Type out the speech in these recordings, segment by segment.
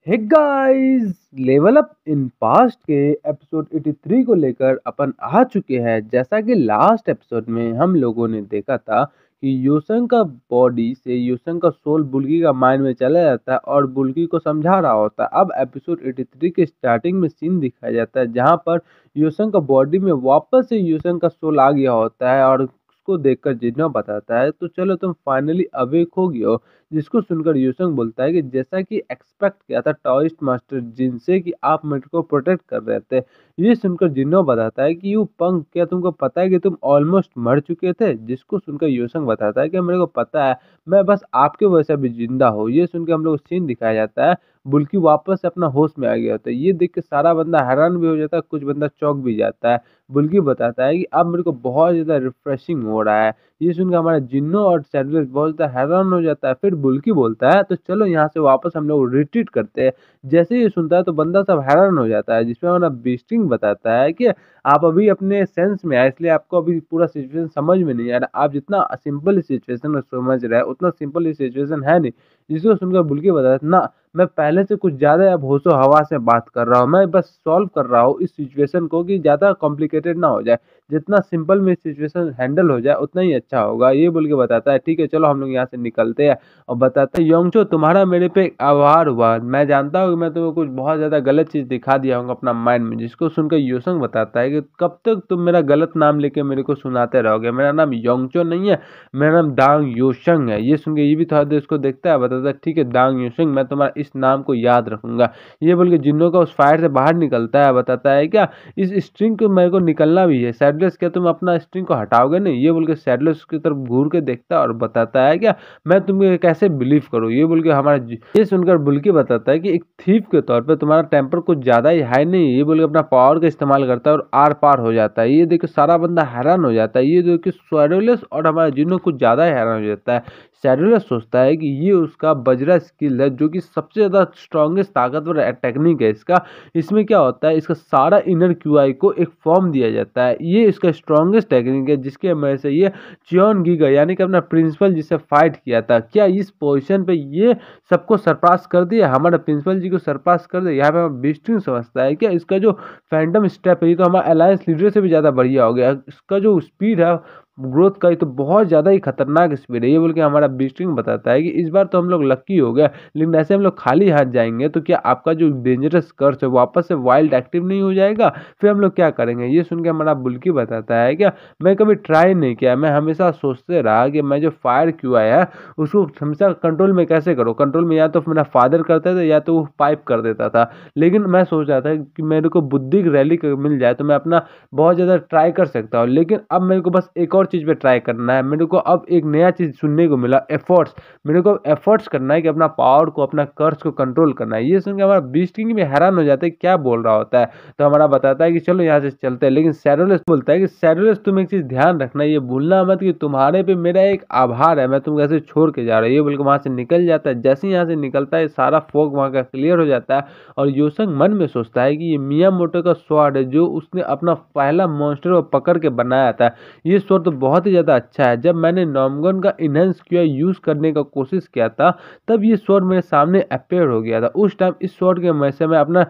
Hey guys, level up in past के episode 83 को लेकर अपन आ चुके हैं। जैसा कि लास्ट एपिसोड में हम लोगों ने देखा था कि योसंग का बॉडी से योसंग का सोल बुल्गी का माइंड में चला जाता है और बुल्गी को समझा रहा होता है। अब एपिसोड 83 के स्टार्टिंग में सीन दिखाया जाता है जहां पर योसंग का बॉडी में वापस से योसंग का सोल आ गया होता है और उसको देखकर जिन्हों बताता है तो चलो तुम फाइनली अवेक हो गए हो। जिसको सुनकर यूसंग बोलता है कि जैसा कि एक्सपेक्ट किया था टॉइस्ट मास्टर जिन से कि आप मेरे को प्रोटेक्ट कर रहे थे। ये सुनकर जिन्नो बताता है कि यू पंक, क्या तुमको पता है कि तुम ऑलमोस्ट मर चुके थे। जिसको सुनकर यूसंग बताता है कि मेरे को पता है, मैं बस आपके वजह से अभी जिंदा हूँ। ये सुनकर हम लोग सीन दिखाया जाता है, बुल्की वापस से अपना होश में आ गया होता है। ये देख के सारा बंदा हैरान भी हो जाता है, कुछ बंदा चौंक भी जाता है। बुल्की बताता है कि अब मेरे को बहुत ज्यादा रिफ्रेशिंग हो रहा है। ये सुनकर हमारा जिन्नो और सैडलर्स बहुत ज्यादा हैरान हो जाता है। फिर बुल्की बोलता है तो चलो यहाँ से वापस हम लोग रिट्रीट करते हैं। जैसे ही ये सुनता है तो बंदा सब हैरान हो जाता है, जिसमें हमारा बीस्टिंग बताता है कि आप अभी अपने सेंस में आए, इसलिए आपको अभी पूरा सिचुएशन समझ में नहीं आ रहा। आप जितना सिंपल सिचुएशन में समझ रहे हैं उतना सिंपल सिचुएशन है नहीं। जिसको सुनकर बुल्की बताता है ना, मैं पहले से कुछ ज्यादा अब होशो हवा से बात कर रहा हूँ। मैं बस सॉल्व कर रहा हूँ इस सिचुएशन को कि ज्यादा कॉम्प्लिकेटेड ना हो जाए। जितना सिंपल में सिचुएशन हैंडल हो जाए उतना ही अच्छा होगा। ये बोल के बताता है ठीक है चलो हम लोग यहाँ से निकलते हैं। और बताता है योंगचो, तुम्हारा मेरे पे आभार हुआ। मैं जानता हूँ कि मैं तुम्हें कुछ बहुत ज्यादा गलत चीज दिखा दिया हूँ अपना माइंड में। जिसको सुनकर योसंग बताता है कि कब तक तुम मेरा गलत नाम लेके मेरे को सुनाते रहोगे। मेरा नाम योंगचो नहीं है, मेरा नाम दांग योशंग है। ये सुन के ये भी थोड़ा देर उसको देखता है, बताता है ठीक है दांग योशंग, मैं तुम्हारा इस नाम को याद रखूंगा। ये बोल के जिन्नो का उस फायर से बाहर निकलता है। बताता है क्या इस स्ट्रिंग को मेरे को निकलना भी है। सैडलेस, क्या तुम अपना स्ट्रिंग को हटाओगे नहीं? ये बोल के सैडलेस की तरफ घूर के देखता है और बताता है क्या मैं तुम्हें कैसे बिलीव करूँ। ये बोल के ये सुनकर बुल्की बताता है कि एक थीफ के तौर पे तुम्हारा टेम्पर कुछ ज्यादा ही हाई नहीं है। ये बोल के अपना पावर का इस्तेमाल करता है और आर पार हो जाता है। ये देख के सारा बंदा हैरान हो जाता है। ये देख के सैडलेस और हमारा जिन्नो कुछ ज्यादा ही हैरान हो जाता है। सैडलेस सोचता है कि ये उसका बजरा स्किल है जो कि सबसे ज्यादा स्ट्रॉन्गेस्ट ताकतवर टेक्निक है इसका। इसमें क्या होता है, इसका सारा इनर क्यूआई को एक फॉर्म दिया जाता है। ये इसका स्ट्रॉन्गेस्ट टेक्निक है जिसके वजह से ये चियोन गीगा यानी कि अपना प्रिंसिपल जिसे फाइट किया था, क्या इस पोजीशन पे ये सबको सरपास कर दिया, हमारे प्रिंसिपल जी को सरपास कर दिया। यहाँ पे हमारा बिस्टिंग समझता है क्या इसका जो फैंटम स्टेप है ये तो हमारा अलायंस लीडर से भी ज्यादा बढ़िया हो गया। इसका जो स्पीड है ग्रोथ का, ये तो बहुत ज्यादा ही खतरनाक स्पीड है। ये बोल के हमारा बिस्टिंग बताता है कि इस बार तो हम लोग लक्की हो गए, लेकिन ऐसे हम लोग खाली हाथ जाएंगे तो क्या आपका जो डेंजरस कर्स है वापस से वाइल्ड एक्टिव नहीं हो जाएगा? फिर हम लोग क्या करेंगे? ये सुन के हमारा बुल्की बताता है क्या मैं कभी ट्राई नहीं किया, मैं हमेशा सोचते रहा कि मैं जो फायर क्यों आया उसको हमेशा कंट्रोल में कैसे करूँ। कंट्रोल में या तो मेरा फादर करता था या तो वो पाइप कर देता था, लेकिन मैं सोच रहा था कि मेरे को बुद्धि की रैली मिल जाए तो मैं अपना बहुत ज़्यादा ट्राई कर सकता हूँ। लेकिन अब मेरे को बस एक और चीज़ पे ट्राई करना है। मेरे को अब एक नया चीज़ सुनने को मिला, एफर्ट्स। मेरे को एफर्ट्स करना है कि अपना पावर को, अपना कर्ज को कंट्रोल करना है। ये सुन के हमारा बीस्टिंग भी हैरान हो जाता है क्या बोल रहा होता है। तो हमारा बताता है कि चलो यहाँ से चलते हैं। लेकिन सैडोलेस बोलता है कि सैडोलेस तुम एक चीज़ ध्यान रखना, ये भूलना मत कि तुम्हारे पे मेरा एक आभार है, मैं तुम कैसे छोड़ के जा रहा हूँ। ये बोल के वहाँ से निकल जाता है। जैसे ही यहाँ से निकलता है सारा फोग वहाँ का क्लियर हो जाता है और योसंग मन में सोचता है कि ये मिया मोटो का स्वॉर्ड है जो उसने अपना पहला मॉन्स्टर को पकड़ के बनाया था। ये स्वॉर्ड तो बहुत ही ज़्यादा अच्छा है। जब मैंने नॉमगन का इनहेंस किया यूज़ करने का कोशिश किया था तब ये स्वॉर्ड मेरे सामने अपेयर हो गया था। उस टाइम इस स्वॉर्ड के वजह से मैं अपना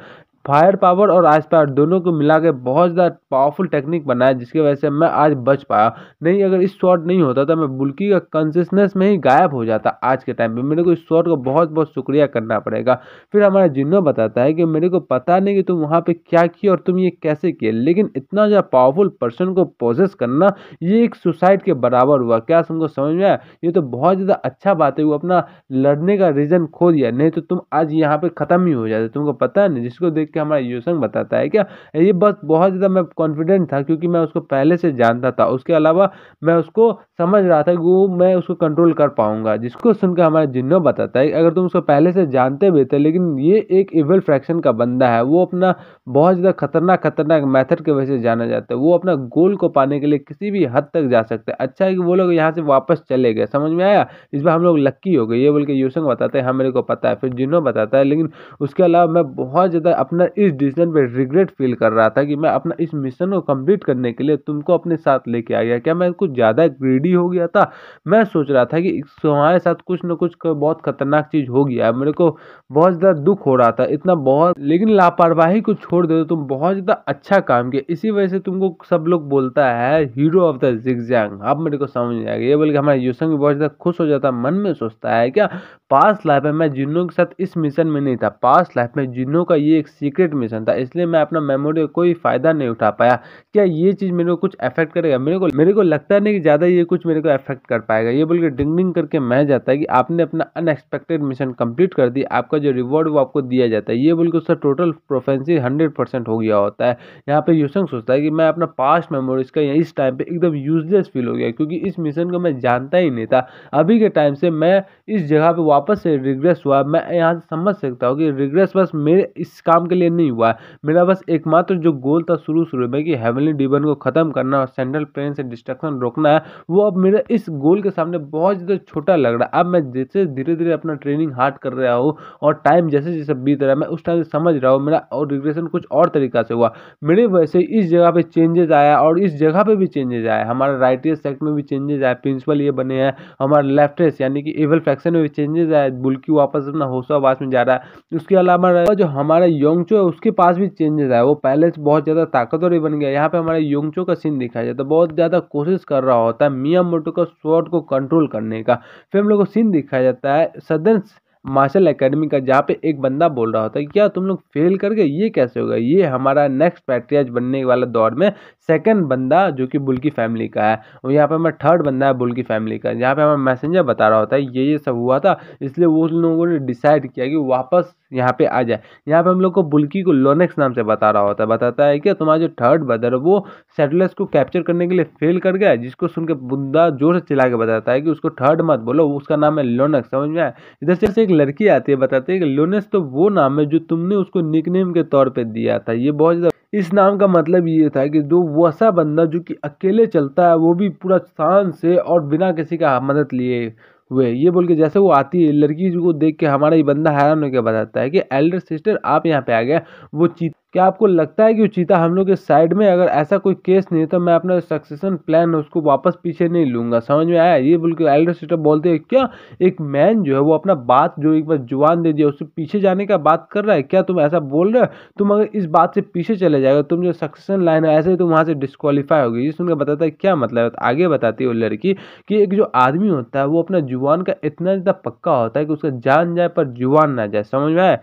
फायर पावर और आइस पावर दोनों को मिला के बहुत ज़्यादा पावरफुल टेक्निक बनाया जिसकी वजह से मैं आज बच पाया। नहीं अगर इस शॉट नहीं होता तो मैं बुल्की का कॉन्शियसनेस में ही गायब हो जाता आज के टाइम पे। मेरे को इस शॉट को बहुत बहुत शुक्रिया करना पड़ेगा। फिर हमारा जिन्नो बताता है कि मेरे को पता नहीं कि तुम वहाँ पे क्या किया और तुम ये कैसे किए, लेकिन इतना ज़्यादा पावरफुल पर्सन को पोजेस करना ये एक सुसाइड के बराबर हुआ। क्या तुमको समझ में आया? ये तो बहुत ज़्यादा अच्छा बात है। वो अपना लड़ने का रीजन खो दिया, नहीं तो तुम आज यहाँ पे खत्म ही हो जाते। तुमको पता है नहीं? जिसको देख के हमारा यूसंग बताता है क्या ये बस बहुत ज़्यादा मैं कॉन्फिडेंट था क्योंकि मैं उसको पहले से जानता था। उसके अलावा मैं उसको समझ रहा था कि वो मैं उसको कंट्रोल कर पाऊंगा। जिसको सुनकर हमारा जिन्नो बताता है अगर तुम उसको पहले से जानते भी थे, लेकिन ये एक इविल फ्रैक्शन का बंदा है। वो अपना बहुत ज़्यादा खतरनाक खतरनाक मेथड के वजह से जाना जाता है। वो अपना गोल को पाने के लिए किसी भी हद तक जा सकते हैं। अच्छा है कि वो लोग यहाँ से वापस चले गए, समझ में आया? इस बार हम लोग लक्की हो गए। ये बोल के यूसंग बताते हैं हाँ मेरे को पता है। फिर जिन्नो बताता है लेकिन उसके अलावा मैं बहुत ज़्यादा अपने अपना इस डिसीजन पे रिग्रेट फील कर रहा था कि मैं अपना इस मिशन को कंप्लीट करने के लिए तुमको अपने साथ लेके आ गया। क्या मैं कुछ ज़्यादा ग्रीडी हो गया था? मैं सोच रहा था कि तुम्हारे साथ कुछ न कुछ बहुत खतरनाक चीज़ हो गया है। मेरे को बहुत ज़्यादा दुख हो रहा था, इतना बहुत, लेकिन लापरवाही को छोड़ दे तो तुम बहुत ज़्यादा अच्छा काम किया, इसी वजह से तुमको सब लोग बोलता है हीरो ऑफ द जिगजैग। अब मेरे को समझ नहीं आएगा। ये बोल के हमारा यूसंग भी बहुत ज़्यादा खुश हो जाता, मन में सोचता है क्या पास्ट लाइफ में मैं जिन्नों के साथ इस मिशन में नहीं था, पास्ट लाइफ में जिन्नों का ये एक सीक्रेट मिशन था, इसलिए मैं अपना मेमोरी का कोई फायदा नहीं उठा पाया। क्या ये चीज़ मेरे को कुछ अफेक्ट करेगा? मेरे को लगता नहीं कि ज़्यादा ये कुछ मेरे को अफेक्ट कर पाएगा। ये बोल के डिंग डिंग करके मैं जाता है कि आपने अपना अनएक्सपेक्टेड मिशन कंप्लीट कर दी, आपका जो रिवॉर्ड वो आपको दिया जाता है। ये बोल के उसका टोटल प्रोफेंसी 100% हो गया होता है। यहाँ पे यूसंग सोचता है कि मैं अपना पास्ट मेमोरीज का इस टाइम पे एकदम यूजलेस फील हो गया, क्योंकि इस मिशन को मैं जानता ही नहीं था। अभी के टाइम से मैं इस जगह पे वापस से रिग्रेस हुआ, मैं यहाँ से समझ सकता हूँ कि रिग्रेस बस मेरे इस काम के लिए नहीं हुआ। मेरा बस एकमात्र जो गोल था शुरू में कि हेवनली डिमन को खत्म करना और सेंट्रल प्लेन से डिस्ट्रक्शन रोकना है, वो अब मेरे इस गोल के सामने बहुत ज़्यादा छोटा लग रहा है। अब मैं जैसे धीरे धीरे अपना ट्रेनिंग हार्ड कर रहा हूँ और टाइम जैसे जैसे बीत रहा है, मैं उस टाइम से समझ रहा हूँ मेरा और रिग्रेशन कुछ और तरीका से हुआ। मेरे वजह से इस जगह पे चेंजेस आया और इस जगह पे भी चेंजेस आया, हमारा राइटियस सेक्ट में भी चेंजेस आया, प्रिंसिपल ये बने हैं, हमारा लेफ्टिस्ट यानी कि एवल फैक्शन में भी चेंजेस आया, बुल्की वापस अपना होशाबाज में जा रहा है। उसके अलावा जो हमारा योंगचो है उसके पास भी चेंजेस आया, वो पहले से बहुत ज़्यादा ताकतवर ही बन गया। यहाँ पे हमारा योंगचो का सीन दिखाया जाता है, बहुत ज़्यादा कोशिश कर रहा होता है मियामोटो का स्वॉर्ड को कंट्रोल करने का। फिर हम लोग को सीन दिखाया जाता है सदर्न मार्शल एकेडमी का, जहाँ पे एक बंदा बोल रहा होता है क्या तुम लोग फेल कर गए, ये कैसे होगा? ये हमारा नेक्स्ट पैट्रियार्च बनने वाला दौर में सेकंड बंदा जो कि बुल्की फैमिली का है, और यहाँ पे हमारा थर्ड बंदा है बुल्की फैमिली का। यहाँ पे हमारा मैसेंजर बता रहा होता है ये सब हुआ था, इसलिए वो लोगों ने डिसाइड किया कि वापस यहाँ पे आ जाए। यहाँ पे हम लोग को बुल्की को लोनेक्स नाम से बता रहा होता है, बताता है कि तुम्हारा जो थर्ड ब्रदर है वो सेटलर्स को कैप्चर करने के लिए फेल कर गया, जिसको सुन के बुंदा जोर से चिल्ला के बताता है कि उसको थर्ड मत बोलो, उसका नाम है लोनेक्स। समझ में आया? इधर से एक लड़की आती है, बताती है कि लोनेक्स तो वो नाम है जो तुमने उसको निकनेम के तौर पे दिया था। ये बहुत ज्यादा, इस नाम का मतलब ये था कि जो वैसा बंदा जो कि अकेले चलता है, वो भी पूरा शान से और बिना किसी का मदद लिए हुए। ये बोल के जैसे वो आती है, लड़की को देख के हमारा ये बंदा हैरान होकर बताता है कि एल्डर सिस्टर आप यहाँ पे आ गया, वो चीता, क्या आपको लगता है कि वो चीता हम लोग के साइड में? अगर ऐसा कोई केस नहीं है तो मैं अपना सक्सेशन प्लान उसको वापस पीछे नहीं लूंगा। समझ में आया? ये बोल के एल्डर सिस्टर बोलते हैं क्या एक मैन जो है वो अपना बात जो एक बार जुबान दे दिया उससे पीछे जाने का बात कर रहा है? क्या तुम ऐसा बोल रहे हो? तुम अगर इस बात से पीछे चले जाएगा, तुम जो सक्सेशन लाइन है ऐसे ही तुम वहां से डिस्क्वालीफाई होगी। ये सुनकर बताता है क्या मतलब? आगे बताती है वो लड़की कि एक जो आदमी होता है वो अपना जुबान का इतना ज़्यादा पक्का होता है कि उसका जान जाए पर जुबान ना जाए। समझ में आया?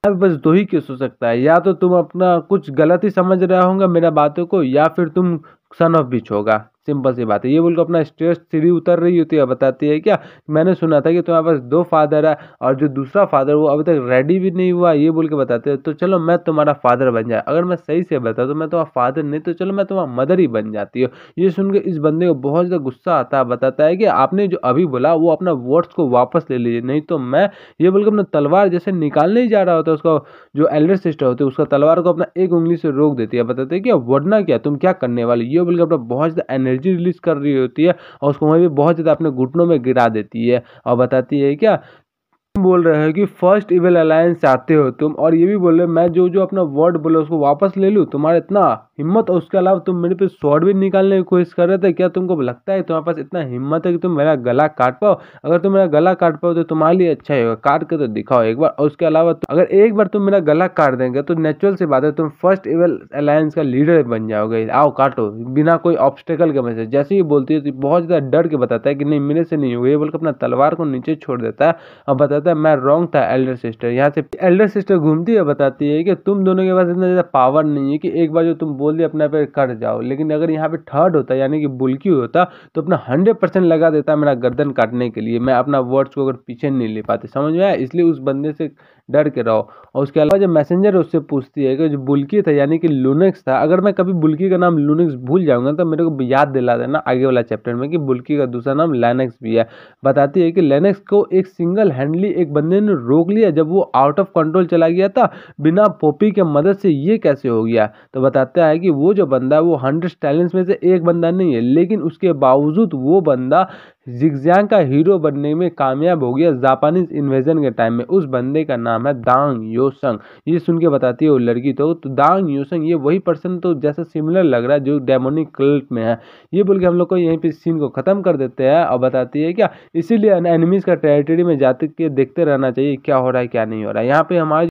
अब बस दो ही केस हो सकता है, या तो तुम अपना कुछ गलत ही समझ रहे होंगे मेरा बातों को, या फिर तुम सन ऑफ बिच होगा। सिंपल सी बात है। ये बोल के अपना स्टेज सीढ़ी उतर रही होती है, बताती है क्या मैंने सुना था कि तुम्हारे पास दो फादर है और जो दूसरा फादर वो अभी तक रेडी भी नहीं हुआ। ये बोल के बताते हैं तो चलो मैं तुम्हारा फादर बन जाए। अगर मैं सही से बता तो मैं तुम्हारा फादर नहीं तो चलो मैं तुम्हारा मदर ही बन जाती हूँ। ये सुन के इस बंदे को बहुत ज़्यादा गुस्सा आता है, बताता है कि आपने जो अभी बोला वो अपना वर्ड्स को वापस ले लीजिए, नहीं तो मैं, ये बोल के अपना तलवार जैसे निकालने ही जा रहा होता है, उसका जो एल्डर सिस्टर होती है उसका तलवार को अपना एक उंगली से रोक देती है। बताते हैं कि वरना क्या तुम क्या करने वाले? ये बोल के अपना बहुत ज़्यादा एनर्जी रिलीज कर रही होती है और उसको वहीं भी बहुत ज़्यादा अपने घुटनों में गिरा देती है और बताती है क्या बोल रहे हो कि फर्स्ट इविल अलायंस चाहते हो तुम, और ये भी बोल रहे हो मैं जो जो अपना वर्ड बोले उसको वापस ले लूँ? तुम्हारा इतना हिम्मत, और उसके अलावा तुम मेरे पे स्वॉर्ड भी निकालने की कोशिश कर रहे थे। क्या तुमको लगता है तुम्हारे पास इतना हिम्मत है कि तुम मेरा गला काट पाओ? अगर तुम मेरा गला काट पाओ तो तुम्हारे लिए अच्छा ही होगा, काट के तो दिखाओ एक बार। और उसके अलावा अगर एक बार तुम मेरा गला काट देंगे तो नेचुरल सी बात है तुम फर्स्ट इविल अलायंस का लीडर बन जाओगे। आओ काटो बिना कोई ऑब्स्टेकल के मैसेज। जैसे ही बोलती है तो बहुत ज़्यादा डर के बताता है कि नहीं मेरे से नहीं होगा। ये बोलकर अपना तलवार को नीचे छोड़ देता है और बताता है मैं रॉन्ग था एल्डर सिस्टर। यहाँ से एल्डर सिस्टर घूमती है, बताती है कि तुम दोनों के पास इतना ज़्यादा पावर नहीं है कि एक बार जो तुम बोल दिए अपने पे कर जाओ। लेकिन अगर यहाँ पे थर्ड होता यानी कि बुल्की होता तो अपना 100% लगा देता मेरा गर्दन काटने के लिए। मैं अपना वर्ड्स को अगर पीछे नहीं ले पाते। समझ में आया? इसलिए उस बंदे से डर के रहो। और उसके अलावा जब मैसेंजर उससे पूछती है कि जो बुल्की था यानी कि लूनेक्स था, अगर मैं कभी बुल्की का नाम लूनेक्स भूल जाऊंगा तो मेरे को याद दिला देना आगे वाला चैप्टर में कि बुल्की का दूसरा नाम लैनेक्स भी है। बताती है कि लैनेक्स को एक सिंगल हैंडली एक बंदे ने रोक लिया जब वो आउट ऑफ कंट्रोल चला गया था बिना पोपी के मदद से। ये कैसे हो गया? तो बताता है कि वो जो बंदा वो 100 टैलेंट्स में से एक बंदा नहीं है, लेकिन उसके बावजूद वो बंदा जिगजियांग का हीरो बनने में कामयाब हो गया जापानीज इन्वेजन के टाइम में। उस बंदे का नाम है दांग योसंग। ये सुन के बताती है वो लड़की तो दांग योसंग ये वही पर्सन तो जैसा सिमिलर लग रहा है जो डेमोनिक कल्ट में है। ये बोल के हम लोग को यहीं पे सीन को खत्म कर देते हैं और बताती है क्या इसीलिए एनिमीज का टेरिटरी में जाते के देखते रहना चाहिए क्या हो रहा है क्या नहीं हो रहा है। यहाँ पे हमारे